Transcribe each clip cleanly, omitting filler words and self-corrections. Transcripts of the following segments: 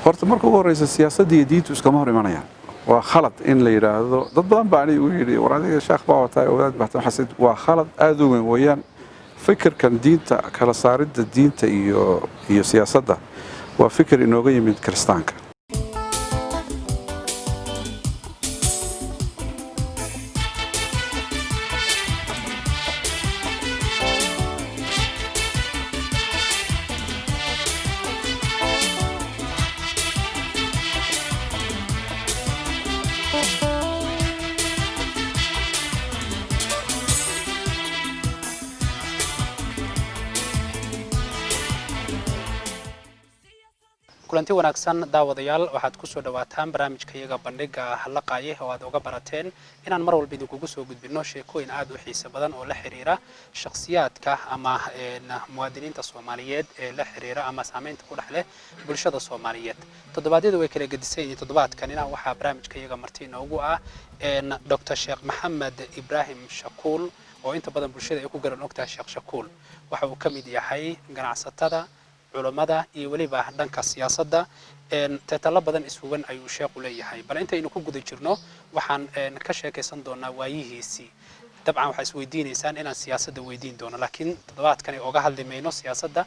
horta marka ugu horeysa siyaasadda iyo diintu iskama hor imanayaan waa khalad in la yiraahdo dad badan baa aniga u yiri war adiga sheekh baa watay awlaad baxtan xasid waa khalad aad u weyn weeyaan fikirkan diinta kala saaridda diinta iyo siyaasadda waa fikir inooga yimid kiristaanka kulanti wanaagsan daawadayaal waxaad ku soo dhawaataan barnaamijkayaga bandhiga halaqaye oo aad uga barateen inaan mar walba idinku soo gudbino sheekooyin aad u xiiso badan oo la xiriira shakhsiyaadka ama muwaadiniinta Soomaaliyeed ee la xiriira ama saameynta ku dhaxleh bulshada Soomaaliyeed toddobaadyadu way kala gedisan toddobaadkanina waxa barnaamijkayaga marti noogu ah Dr. Sheekh Maxamed Ibrahim Shakuul oo inta badan bulshada ay ku garan ogtahay Sheekh Shakuul waxa uu kamid yahay ganacsatada culimada iyo waliba dhanka siyaasadda tatalo badan isuwan ayuu sheekhu leeyahay bal inta aynu ku guda jirno waxaan ka sheekaysan doonaa waayihiisi dabcan waxa isweydiinaysaan inaan siyaasadda weydiin doono laakiin toddobaadkan ay uga hadlimayno siyaasadda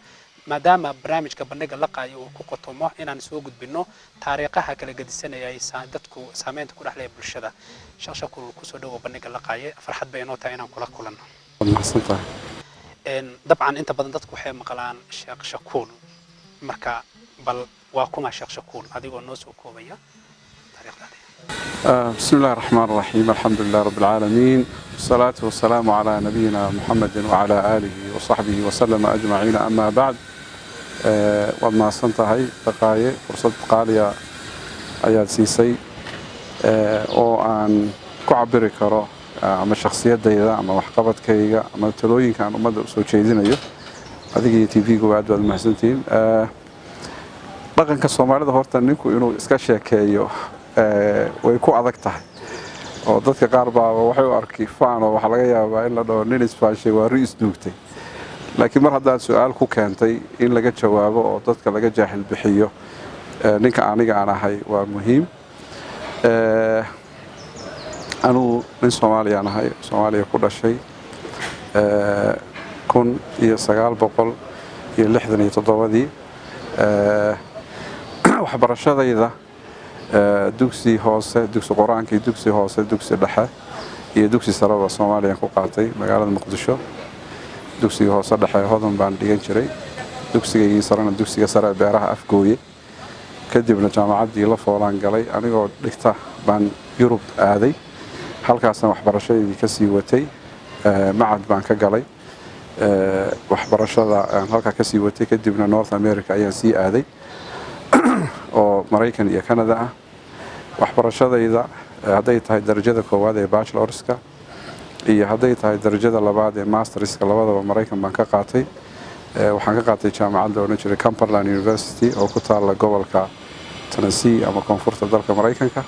maadaama barnaamijka bandhiga la qaayo uu ku qotomo inaan soo gudbino taariikhaha kala gedisanayay dadku saameynta ku dhaxlay bulshada Sheekh Shakuul ku soo dhawo bandhiga la qaayo farxad bay inoo tahay inaan kula kulanno dabcan inta badan dadku waxay maqlaan Sheekh Shakuul marka bal waa kuma Sheekh Shakuul adigoo noo soo koobaya taariikhda bismillahir rahmanir rahim alhamdulillahi rabbil alamin wassalatu wassalamu ala nabiyyina muhammadin wa ala alihi wa sahbihi wa sallama ajma'in amma ba'd wa ma santahay taqaaye fursad qaaliya ayaad siisay oo aan ku cabiri karo ama shakhsiyadayda ama waxqabadkayga ama talooyinka aan ummadda u soo jeedinayo adiga iyo TV-gu aad baad mahadsantiin dhaqanka Soomaalida horta ninku inuu iska sheekeeyo way ku adag tahay oo dadka qaar baa waxay u arkifaan oo waxa laga yaabaa in la dhaho nin isfaashay waa riis duugtay laakiin mar haddaan su'aal ku keentay in laga jawaabo oo dadka laga jaahil bixiyo ninka aniga aan ahay waa muhiim أنا من سوماليا أنا هاي سوماليا كل شيء كون يسقال بقول يلحظني يتضوذي وحبر الشذا إذا دوكسي هوس دوكسي قرآن كي دوكسي هوس دوكسي لحى يدوكسي سرابة سوماليا كوقاتي مقالة مقدشة دوكسي هوس لحى هذا بان دينشري دوكسي سرنا دوكسي سرا بيرها أفقوي كدبنا جامعة دي لفولان قلي أنا قاعد لقطة بان يوروب هذه halkaasna waxbarashadii ka sii watay macad baan ka galay waxbarashada aan halka ka sii watay kadibna North America ayaan sii aaday oo Mareykan iyo Canada ah waxbarashadayda haday tahay darajada koowaad ee bachelorska iyo haday tahay darajada labaad ee masterska labadaba Mareykan baan ka qaatay waxaan ka qaatay jaamacadda oo jiray Cumberland University oo ku taala gobolka Tennessee ama koonfurta dalka Mareykanka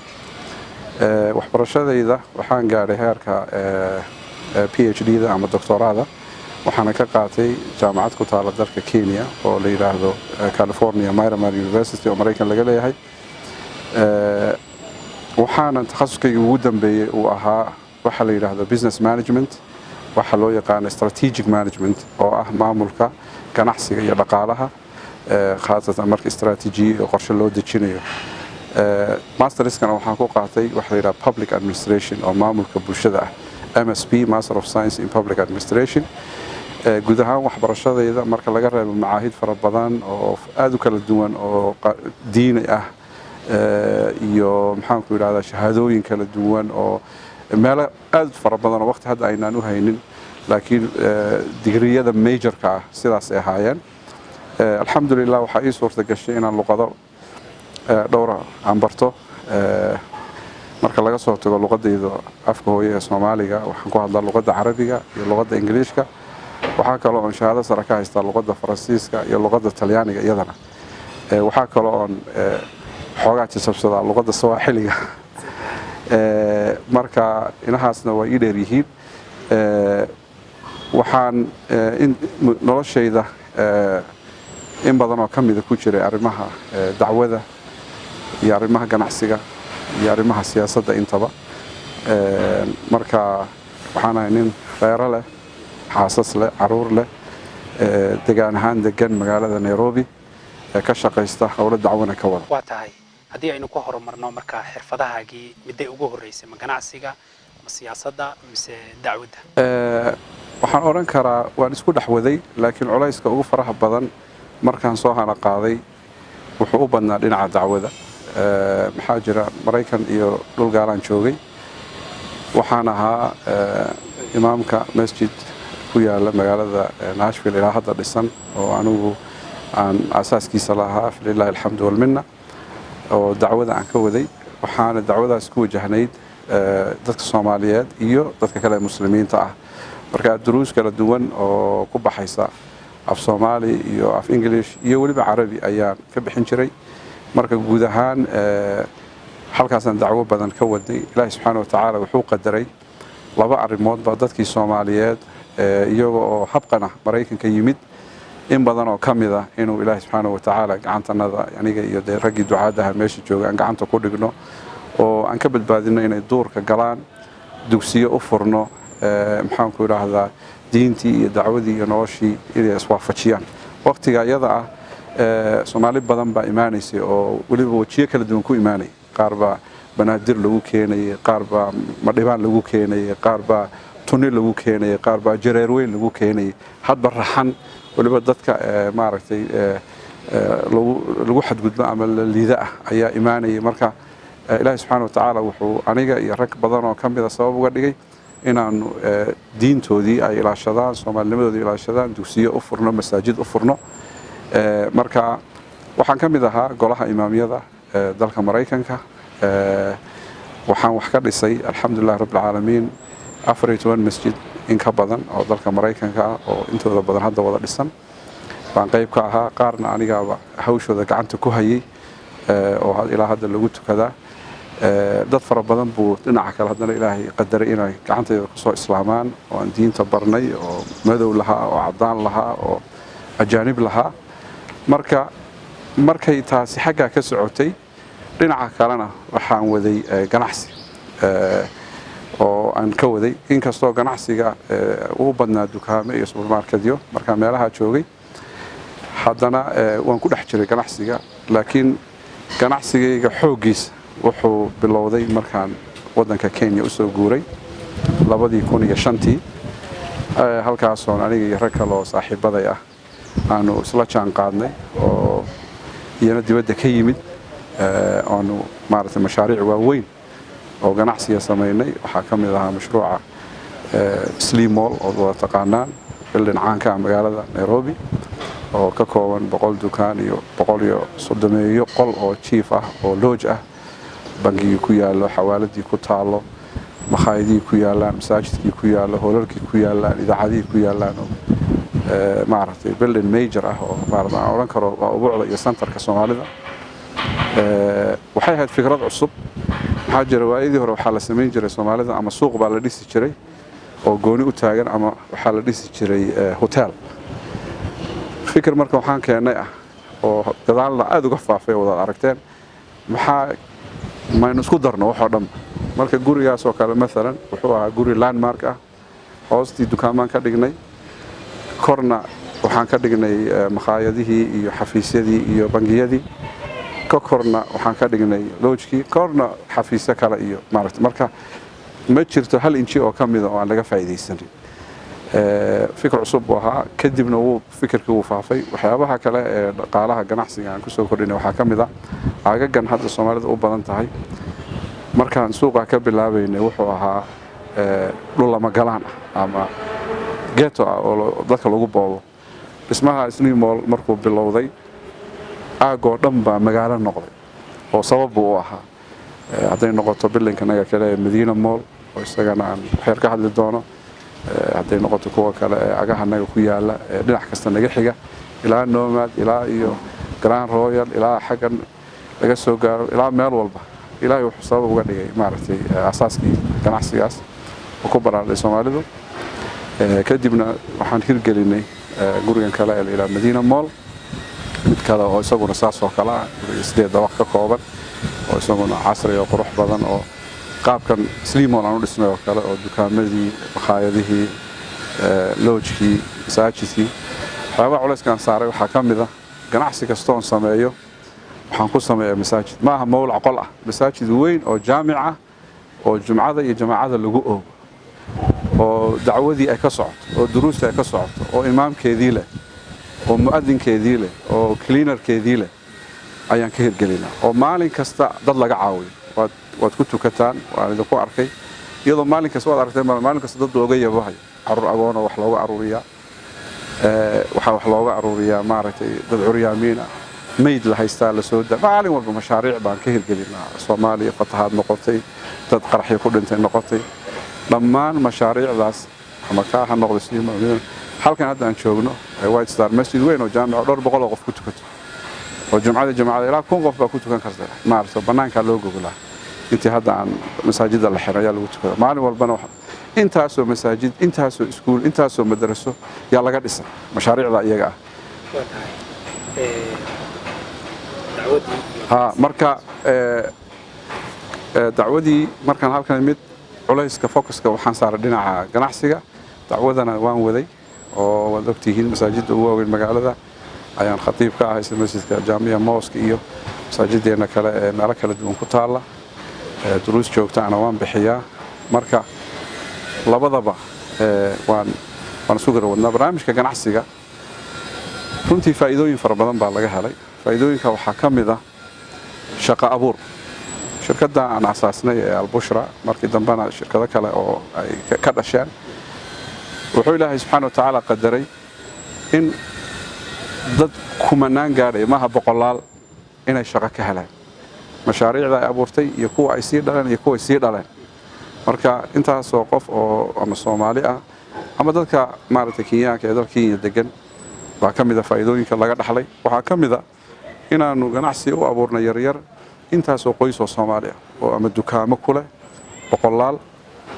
waxbarashadayda waxaan gaaray heerka PhD-da ama doctorada waxaan ka qaatay jaamacad ku taala dalka Kenya oo la yiraahdo California Miramar University oo Mareykan laga leeyahay waxaan takhasuskayga ugu dambeeyay uu ahaa waxa la yiraahdo business management waxa loo yaqaan strategic management oo ah maamulka ganacsiga iyo dhaqaalaha khaasatan marka istaraatiiji qorshe loo dejinayo masterskana waxaan ku qaatay waxa la yiraahdo public administration oo maamulka bulshada ah MSP Master of Science in Public Administration guud ahaan waxbarashadayda marka laga reebo macaahid fara badan oo aad u kala duwan oo diini ah iyo maxaan ku yiraahdaa shahaadooyin kala duwan oo meel aad fara badan oo waqti hadda aynaan u haynin laakiin digriyada majorka ah sidaas ay ahaayeen alxamdulillah waxa ii suurta gashay inaan luqado dhowr aan barto marka laga soo tago luqadayda afka hooyo ee Soomaaliga waxaan ku hadlaa luqadda Carabiga iyo luqadda Ingiriiska waxa kale oo shahaado sare ka haysta luqadda Faransiiska iyo luqadda Talyaaniga iyadana waxa kale oo xoogaa tisabsada luqadda Swahiliga marka inahaasna waa ii dheer yihiin waxaan in noloshayda in badan oo kamid ku jiray arrimaha dacwada iyo arrimaha ganacsiga iyo arrimaha siyaasadda intaba marka waxaan ahay nin reero leh xaasas leh caruur leh degaan ahaan degan magaalada Nairobi ka shaqaysta howlo dacwana ka wada waa tahay haddii aynu ku horumarno marka xirfadahaagii midday ugu horeysay ma ganacsiga ma siyaasadda mise dacwadda waxaan oran karaa waan isku dhaxwaday laakiin culayska ugu faraha badan markaan soo hana qaaday wuxuu u badnaa dhinaca dacwada maxaa jira Mareykan iyo dhul gaalaan joogay waxaan ahaa imaamka masjid ku yaala magaalada Nashville ilaa hadda dhisan oo anigu aan asaaskiisa lahaa lillahi alxamdu wal minna oo dacwada aan ka waday waxaana dacwadaas ku wajahnayd dadka Soomaaliyeed iyo dadka kale muslimiinta ah marka duruus kala duwan oo ku baxaysa af Soomaali iyo af English iyo waliba Carabi ayaan ka bixin jiray marka guud ahaan halkaasaan dacwo badan ka waday Ilaahay subxaanahu wa ta'ala wuxuu qadaray laba arrimood ba dadkii Soomaaliyeed iyaga oo habqana Mareykanka yimid in badan oo kamida inuu Ilaahay subxaanahu wa ta'ala gacantanada aniga iyo ragii ducaadaha meesha joogaan gacanta ku dhigno oo aan ka badbaadino inay duurka galaan dugsiyo u furno maxaan ku yiraahdaa diintii iyo dacwadii iyo noloshii inay iswaafajiyaan waqtiga iyada ah Soomaali badan baa imaanaysay oo waliba wajiyo kala duwan ku imaanay qaar baa banaadir lagu keenay qaar baa madhibaan lagu keenay qaar baa tunni lagu keenay qaar baa jareer weyn lagu keenay hadba raxan waliba dadka maaragtay lagu xadgudbo ama liida ah ayaa imaanay marka Ilaahay subxaanahu wa ta'ala wuxuu aniga iyo rag badan oo kamida sabab uga dhigay inaanu diintoodii ay ilaashadaan Soomaalinimadoodii ilaashadaan dugsiyo u furno masaajid u furno marka waxaan kamid ahaa golaha imaamiyada dalka Mareykanka waxaan wax ka dhisay alxamdulillah rabbil caalamiin 14 masjid in ka badan oo dalka Mareykanka oo intooda badan hadda wada dhisan baan qayb ka ahaa qaarna anigaaba hawshooda gacanta ku hayay oo ilaa hadda lagu tukadaa dad fara badan buu dhinaca kale hadana Ilaahay qadaray inay gacantayda ku soo islaamaan oo aan diinta barnay oo madow lahaa oo cadaan lahaa oo ajaanib lahaa markay taasi xagga ka socotay dhinaca kalena waxaan waday ganacsi oo aan ka waday inkastoo ganacsiga uu badnaa dukaamo iyo supermarketyo marka meelaha joogay haddana waan ku dhex jiray ganacsiga laakiin ganacsigayga xoogiisa wuxuu bilowday markaan wadanka Kenya u soo guuray 2005 halkaas oo aniga iyo rag kale oo saaxiibaday ah aanu isla jaan qaadnay oo iyana dibadda ka yimid aanu maaragtay mashaariic waaweyn oo ganacsiga sameynay waxaa kamid ahaa mashruuca Slim Mall oo wada taqaanaan building caanka magaalada Nairobi oo ka kooban 100 dukaan iyo 130 qol oo chief ah oo lodge ah bangiga ku yaalo xawaaladii ku taalo makhaayadii ku yaalaan masaajidkii ku yaalo hoolalkii ku yaalaan idaacadii ku yaalaan maaragtay building major ah oo maaragtay oran karo waa ubuucda iyo centerka Soomaalida waxay ahayd fikrad cusub maxaa jira waayadii hore waxaa la sameyn jiray Soomaalida ama suuq baa la dhisi jiray oo gooni u taagan ama waxaa la dhisi jiray hotel fikir marka waxaan keenay ah oo gadaalna aad uga faafay wada aragteen maxaa ma isku darno wax oo dhan marka gurigaas oo kale mesela wuxuu ahaa guri landmark ah hoostii dukaamaan ka dhignay korna waxaan ka dhignay makhaayadihii iyo xafiisyadii iyo bangiyadii ka korna waxaan ka dhignay lodge-kii korna xafiisyo kale iyo maaragtay marka ma jirto hal inji oo kamid ah oo aan laga faa'iideysan fikir cusub ahaa kadibna uu fikirkii uu faafay waxyaabaha kale ee dhaqaalaha ganacsiga aan ku soo kordhinay waxaa kamid ah agagan hadda Soomaalida u badan tahay markaan suuqa ka bilaabaynay wuxuu ahaa dhul lama galaan ama ghetto oo dadka lagu boobo dhismaha Slim Mall markuu bilowday aagoo dhan baa magaalo noqday oo sabab uu ahaa hadday noqoto buildingka naga kale Medina Mall oo isagana aan xeer ka hadli doono hadday noqoto kuwa kale agaha naga ku yaala dhinac kasta naga xiga ilaa Nomad ilaa iyo Grand Royal ilaa xagan laga soo gaaro ilaa meel walba ilaahay wuxuu sabab uga dhigay maaragtay asaaskii ganacsigaas oo ku baraaday Soomaalidu kadibna waxaan hirgelinay gurigan kale ilaa Medina Mall mid kale oo isaguna saas oo kale ah 8 dabaq ka kooban oo isaguna casri oo qurux badan oo qaabkan slimon aan u dhisnay oo kale oo dukaamadii makhaayadihii loojkii masaajidkii waxyaabaha culayskaan saaray waxaa ka mid ah ganacsi kastoon sameeyo waxaan ku sameeyaa masaajid ma aha mawlac qol ah masaajid weyn oo jaamic ah oo jumcada iyo jamaacada lagu oogo oo dacwadii ay ka socoto oo duruustii ay ka socoto oo imaamkeedii leh oo mu'adinkeedii leh oo cleanerkeedii leh ayaan ka hirgelinaa oo maalin kasta dad laga caawiyo waad ku tukataan waan idinku arkay iyadoo maalin kasta waad aragtay maalin kasta dad looga yabahay caruur agoona wax looga aruuriyaa waxaa wax looga aruuriyaa maaragtay dad curyaamiin ah mayd la haystaa la soo daa maalin walba mashaariic baan ka hirgelinaa Soomaaliya fatahaad noqotay dad qaraxyo ku dhintay noqotay dhammaan mashaariicdaas ama ka ha noqdo sidii halkan hadda aan joogno White Star Masjid weyn oo jaamic dhowr boqol oo qof ku tukato oo jumcada ilaa 1,000 qof baa ku tukan karta maaragtay banaanka loo gogolaa intii hadda aan masaajida la xiray lagu tukado maalin walbana intaasoo masaajid intaasoo iskuul intaasoo madraso yaa laga dhisay mashaariicda iyaga ah marka dacwadii markaan halkan mid culayska focuska waxaan saaray dhinaca ganacsiga dacwadana waan waday oo wad ogtihiin masaajidda ugu waaweyn magaalada ayaan khatiib ka ahay sida masjidka jaamiya mosque iyo masaajideena kale ee meelo kala duwan ku taala duruus joogtaana waan bixiyaa marka labadaba waan isku garwadnaa barnaamijka ganacsiga runtii faa'iidooyin fara badan baa laga helay faa'iidooyinka waxaa ka mid ah shaqo abuur shirkadda aan asaasnay ee Al-Bushra markii dambana shirkado kale oo ay ka dhasheen wuxuu Ilaahay subxaanahu wa ta'aala qadaray in dad kumanaan gaadhay maaha boqolaal inay shaqo ka helaan mashaariicda ay abuurtay iyo kuwa ay sii dhaleen iyo kuwa ay sii dhaleen marka intaasoo qof oo ama Soomaali ah ama dadka maaragtay Kenyaanka ee dalka Kenya degan baa ka mid ah faa'iidooyinka laga dhaxlay waxaa ka mid ah inaanu ganacsi u abuurnay yaryar intaasoo qoys oo Soomaali ah oo ama dukaamo ku leh boqolaal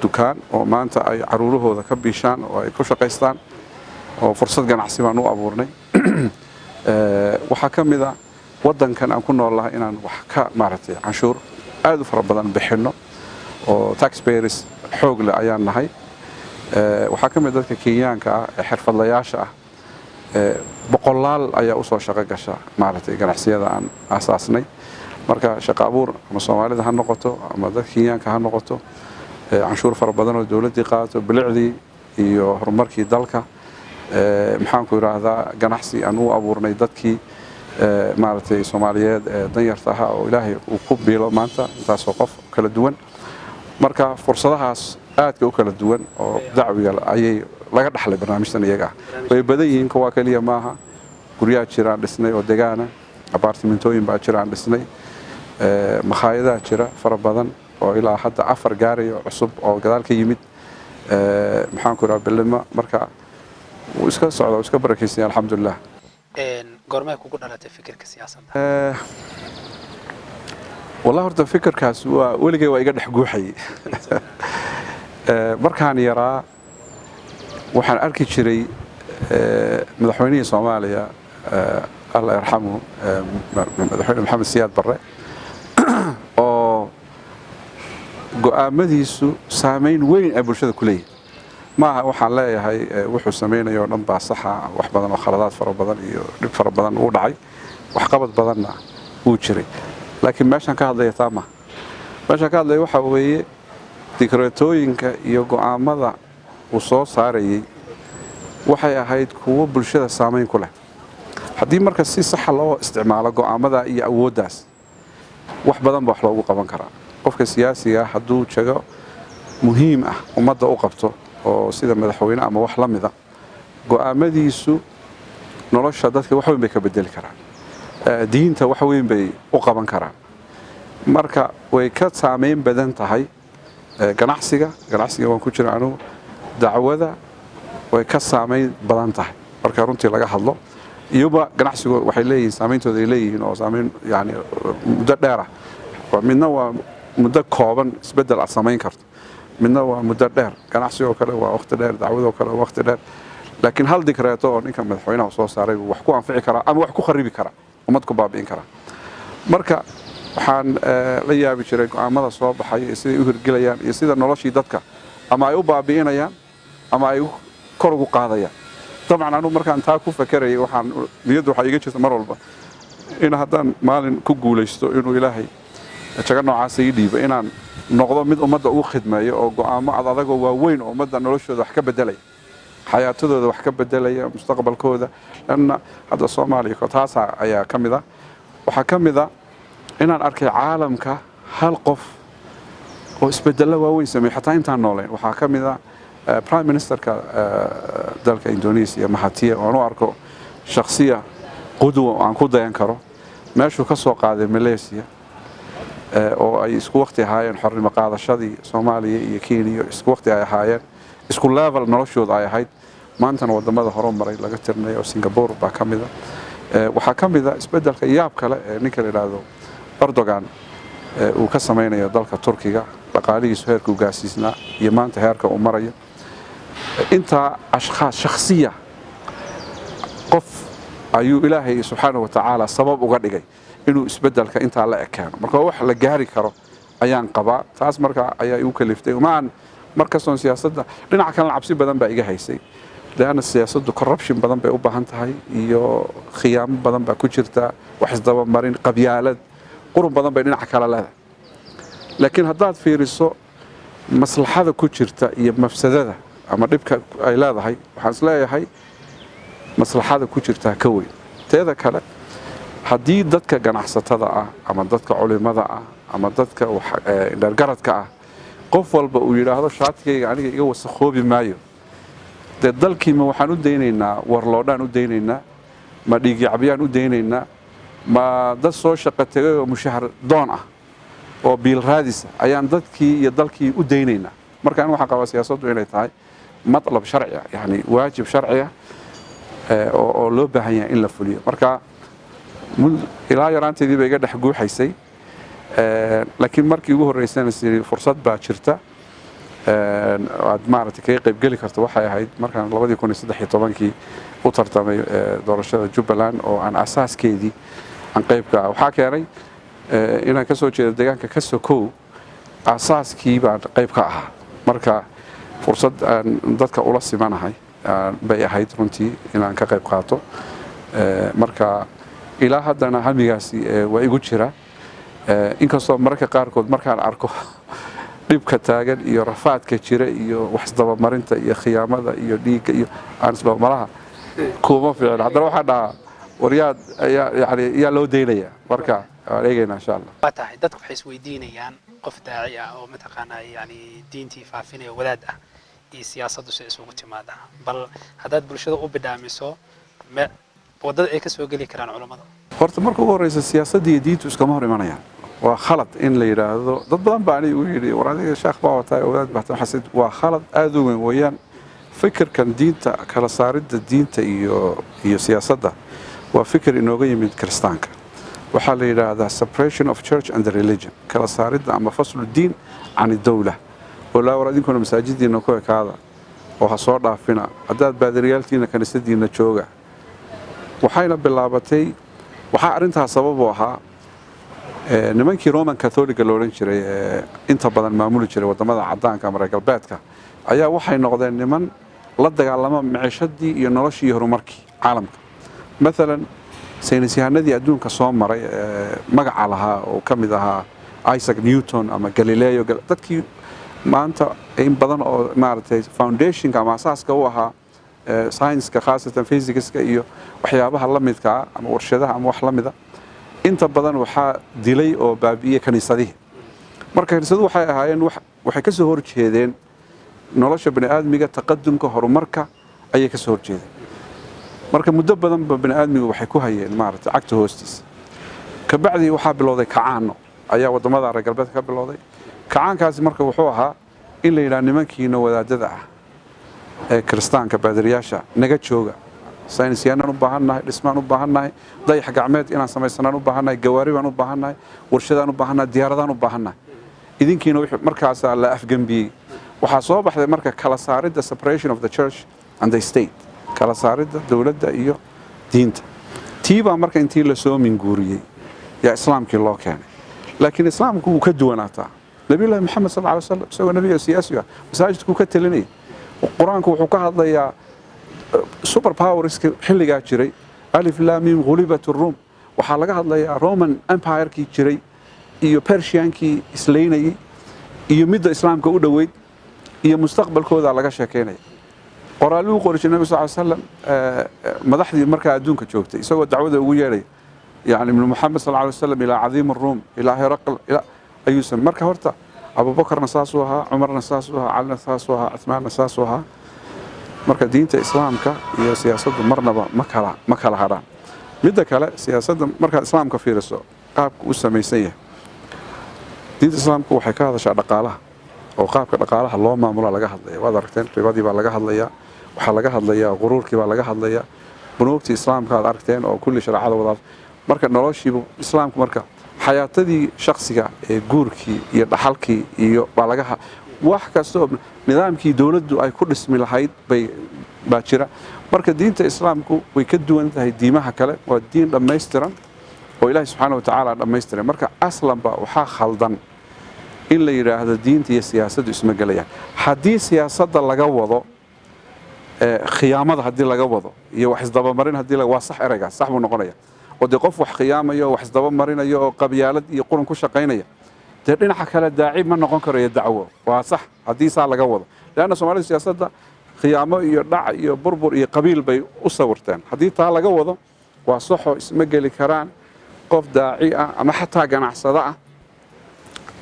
dukaan oo maanta ay caruurahooda ka biishaan oo ay ku shaqaystaan oo fursad ganacsi baan u abuurnay waxaa ka mid ah wadankan aan ku noolahay inaan wax ka maaragtay canshuur aad u fara badan bixino oo taxpayers xoog leh ayaan nahay waxaa ka mid dadka Kenyaanka ah ee xirfadlayaasha ah boqolaal ayaa u soo shaqo gasha maaragtay ganacsiyada aan asaasnay marka shaqo abuur ama Soomaalida ha noqoto ama dadka Kenyaanka ha noqoto canshuur fara badan oo dawladda qaato bilicdii iyo horumarkii dalka maxaan ku yiraahdaa ganacsi aan u abuurnay dadkii maaragtay Soomaaliyeed danyarta ah oo Ilaahay uu ku biilo maanta intaasoo qof kala duwan marka fursadahaas aadka u kala duwan oo dacwiga ayay laga dhaxlay barnaamijtan iyaga way badan yihiin kuwa kaliya maaha guryaha jiraan dhisnay oo deegaana apartmentooyin baa jiraan dhisnay makhaayadaha jira fara badan oo ilaa hadda 4 gaari oo cusub oo gadaal ka yimid maxaan ku yiraahdaa bilma marka uu iska socdo iska barakeysay alxamdulillah goorma kugu dhalatay fikirka siyaasadda والله horta fikirkaas waa waligay waa iga dhaxguuxay markaan yaraa waxaan arki jiray madaxweynihii Soomaaliya Allah yarhamu madaxweyne Maxamed Siyaad Barre oo go'aamadiisu saameyn weyn ay bulshada ku leeyahay maaha waxaan leeyahay wuxuu sameeyo dhan baa saxa wax badan oo khaladaad fara badan iyo dhib fara badan uu dhacay wax qabad badanna uu jiray laakiin meeshan ka hadlaya taama meeshan ka hadlaya waxa weeye dikreetooyinka iyo go'aamada uu soo saarayay waxay ahayd kuwa bulshada saameyn ku leh haddii marka si sax loo isticmaalo go'aamada iyo awooddaas wax badan baa wax loogu qaban karaa qofka siyaasiga hadduu jago muhiim ah ummadda u qabto oo sida madaxweyne ama wax la mid ah go'aamadiisu nolosha dadka wax weyn bay ka bedeli karaan diinta wax weyn bay u qaban karaan marka way ka saameyn badan tahay ganacsiga waan ku jiraa anigu dacwada way ka saameyn badan tahay marka runtii laga hadlo iyoba ganacsigu waxay leeyihiin saameyntooda ay leeyihiin oo saameyn yani muddo dheer ah midna waa muddo kooban isbedel aad samayn karto midna waa muddo dheer ganacsiga kale waa waqti dheer dacwada kale waa waqti dheer laakiin hal dikreeto oo ninka madaxweynaha soo saaray wax ku anfici kara ama wax ku kharibi kara umad ku baabi'in kara marka waxaan la yaabi jiray go'aamada soo baxay iyo sida ay u hirgelayaan iyo sida noloshii dadka ama ay u baabi'inayaan ama ay kor ugu qaadayaan dabcan anu markaan taa ku fakarayay waxaan niyaddu waxa iga jirta mar walba in haddaan maalin ku guulaysto inuu ilaahay jaga noocaas ii dhiibo inaan noqdo mid ummadda ugu khidmeeyo oo go'aamo adagoo waaweyn oo ummadda noloshooda wax ka bedelaya xayaatadooda wax ka bedelaya mustaqbalkooda lanna hadda Soomaaliya taas ayaa ka mid ah waxa ka mid ah inaan arkay caalamka hal qof oo isbedelo waaweyn sameeyay xataa intaan nooleen waxa ka mid ah prime ministerka dalka Indonesia Mahathir oo aan arko shakhsiya qudwa aan ku dayan karo meeshuu ka soo qaaday Malaysia oo ay isku waqti ahaayeen xornimo qaadashadii Soomaaliya iyo Kenya isku waqti ay ahaayeen isku level noloshooda ay ahayd maantana wadamada horumaray laga tirnay oo Singapore baa ka mid ah waxa ka mid ah isbedelka yaab kale ee ninka la yiraahdo Erdogan uu ka sameeyo dalka Turkiga dhaqaalihiisu heerku gaasiisna iyo maanta heerka uu marayo inta ashkhas shakhsiya qof ayuu Ilaahay subhanahu wa ta'ala sabab uga dhigay inuu isbedelka inta la ekaan marka wax la gaari karo ayaan qabaa taas marka ayaa uu kaliftay marka siyaasadda dhinaca kale cabsi badan baa iga haysay leena siyaasaddu corruption badan bay u baahan tahay iyo khiyaamo badan baa ku jirta wax isdaba marin qabyaalad qurun badan bay dhinaca kale leedahay laakiin haddaad fiiriso maslaxada ku jirta iyo mafsadada ama dhibka ay leedahay waxaan isleeyahay maslaxada ku jirta ka weyn teeda kale haddii dadka ganacsatada ah ama dadka culimada ah ama dadka dhargaradka ah qof walba uu yiraahdo shaatigayga aniga iga wasakhoobi maayo de dalkiima waxaan u deynaynaa warloodhaan u deynaynaa ma dhiigyacbiyaan u deynaynaa ma dad soo shaqo tagay oo mushahar doon ah oo biil raadis ayaan dadkii iyo dalkii u deynaynaa marka aniga waxaan qabaa siyaasaddu inay tahay matlab sharci ah yani waajib sharci ah oo loo baahan yahay in la fuliyo marka ilaa yaraanteedii bay iga dhex guuxaysay laakiin markii ugu horeysayna fursad baa jirta aad maaragtay kaga qayb geli karto waxay ahayd markaan 2013 u tartamay doorashada Jubbaland oo aan asaaskeedii aan qayb ka waxa keenay inaan ka soo jeedo deegaanka ka sokow asaaskii baan qayb ka ahaa marka fursad aan dadka ula simanahay bay ahayd runtii inaan ka qayb qaato marka ilaa haddana hamigaasi waa igu jira inkastoo mararka qaarkood markaan arko dhibka taagan iyo rafaadka jira iyo wax daba marinta iyo khiyaamada iyo dhiigga iyo aan isla malaha kuma fiicna haddana waxa dhaha waryaad yaa loo deynaya marka aan eegayna insha Allah waa tahay dadku waxay isweydiinayaan qof daaci ah oo mataqaanaa yani diintii faafinaya wadaad ah iyo siyaasaddu si isugu timaada bal hadaad bulshada u bidhaamiso wadada ay ka soo gali karaan culimada horta marka ugu horeysa siyaasadda iyo diintu iskama hor imanayaan waa khalad in la yiraahdo dad badan baa aniga u yiri war adiga sheekh baa watay wadaad baxtan xasid waa khalad aad u weyn weeyaan fikirkan diinta kala saaridda diinta iyo siyaasadda waa fikir inooga yimid kristaanka waxa la yiraahdaa separation of church and the religion kala saaridda ama faslu diin can dawla wala waradinkuna masaajidiina ku ekaada oo ha soo dhaafina hadaad baadiriyaaltiina kaniisadiina jooga waxayna bilaabatay waxa arintaas sabab u ahaa nimankii Roman Catholic loo oran jiray inta badan maamuli jiray wadamada cadaanka ama galbeedka ayaa waxay noqdeen niman la dagaalama maciishadii iyo noloshii horumarkii caalamka مثلا saynisyahanadii adduunka soo maray magaca lahaa oo kamid ahaa Isaac Newton ama Galileo dadkii maanta in badan oo maartay foundation ama asaaska u ahaa science-ka khaasatan physics-ka iyo waxyaabaha la midka ama warshadaha ama wax la mid ah inta badan waxa dilay oo baabiye kaniisadii marka kaniisadu waxay ahaayeen waxay ka soo horjeedeen nolosha bani aadmiga taqadumka horumarka ayay ka soo horjeedeen marka muddo badan bani aadmigu waxay ku hayeen maartay cagta hoostiis ka bacdi waxa bilowday kacaano ayaa wadamada reer galbeedka ka bilowday kacaankaasi marka wuxuu ahaa in la yiraahdo nimankiina wadaadada ah ee kristaanka baadiriyaasha naga jooga saynisyahan u baahannahay dhismaan u baahannahay dayax gacmeed inaan sameysnaan u baahannahay gawaari baan u baahannahay warshadaan u baahannahay diyaaradaan u baahannahay idinkiina wixii markaas la afgambiyay waxa soo baxday marka kala saaridda separation of the church and the state kala saaridda dawladda iyo diinta tiiba marka intii la soo minguuriyay ya islaamkii loo keenay laakiin islaamku wuu ka duwanaataa nabiyullaahi maxamed sallallahu alayhi wasallam isagoo nabiga siyaasiga masaajidku ka talinay quraanku wuxuu ka hadlayaa super powers xilligaa jiray alif lam mim ghulibat ar-rum waxa laga hadlayaa Roman Empire-kii jiray iyo Persian-kii islaynayay iyo midda islaamka u dhaweyd iyo mustaqbalkooda laga sheekeynay qoraaluu qoray nabiga sallallahu alayhi wasallam madaxdii markaa adduunka joogtay isagoo dacwada ugu yeeray يعني من محمد صلى الله عليه وسلم إلى عظيم الروم إلى هرقل إلى أيوسم مركه هرتا أبو بكر نصاصها عمر نصاصها علي نصاصها عثمان نصاصها مركه دينته إسلامك هي سياسة مرنبة مكلا هران مدة كلا سياسة مركه إسلامك في رسول قابك والسميسية دين إسلامك وحكاية شاء دقالها أو قابك دقالها الله ما ملا لقاها ضيا وهذا ركتين ربادي بلقاها ضيا وحلقاها ضيا غرورك بلقاها ضيا بنوكتي إسلامك هذا ركتين أو كل شرع هذا وضع marka noloshii islaamku marka xayaatadii shakhsiga ee guurkii iyo dhaxalkii iyo balagaha wax kasto nidaamkii dawladdu ay ku dhismi lahayd baa jira marka diinta islaamku way ka duwan tahay diimaha kale waa diin dhameystiran oo Ilaahay subhanahu wa ta'ala dhameystiray marka aslanba waxa khaldan in la yiraahdo diinta iyo siyaasaddu isma galayaan hadii siyaasadda laga wado khiyaamada hadii laga wado iyo wax isdaba marin hadii la waa sax erayga sax buu noqonayaa ودي قف وحقيامه وحسدبه مرينه وقبيالد iyo quran ku shaqeynaya de dhinaca kale daaci ma noqon karo dacwo waa sax hadii saa laga wado laana Soomaaliya siyaasadda qiyaamo iyo dhac iyo burbur iyo qabiil bay u sawirteen hadii taa laga wado waa saxo isma gali karaan qof daaci ah ama xataa ganacsada ah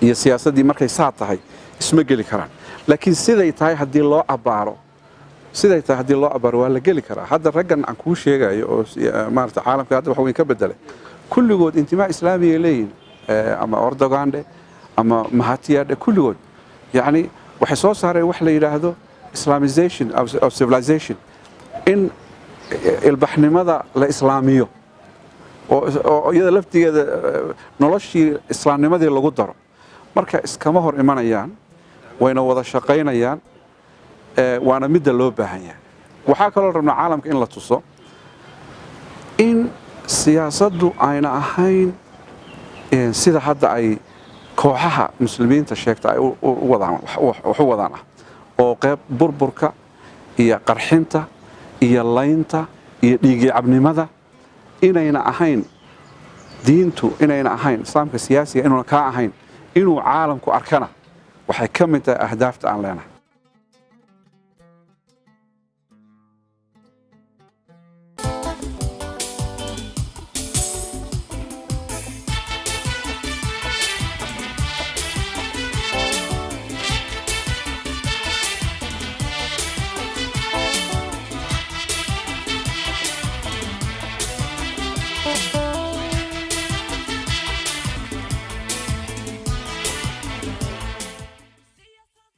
iyo siyaasadii markay saa tahay isma gali karaan laakiin siday tahay hadii loo abaaro siday tahay hadii loo abaaro waa la gali karaa hadda raggan aan ku sheegayo oo maarta caalamka hadda wax weyn ka bedelay kulligood intimaa islaamiga leeyihiin ama Erdogan ama Mahathir kulligood yani waxay soo saareen wax la yiraahdo Islamization of civilization in ilbaxnimada la islaamiyo oo iyada laftigeeda noloshii islaamnimadii lagu daro marka iskama hor imanayaan wayna wada shaqeynayaan وانا مدة لو باهية وحاكا لو ربنا عالمك إن لا تصو إن سياسة أين أهين سيدا حد أي كوحها مسلمين تشيكت أي وحوضانا وقيب بربركا إيا قرحينتا إيا اللينتا إيا ديجي عبني ماذا إن أين أهين دينتو إن أين أهين إسلامك سياسي إنو كا أهين إنو عالمك أركنا وحي كمتا أهدافت عن لنا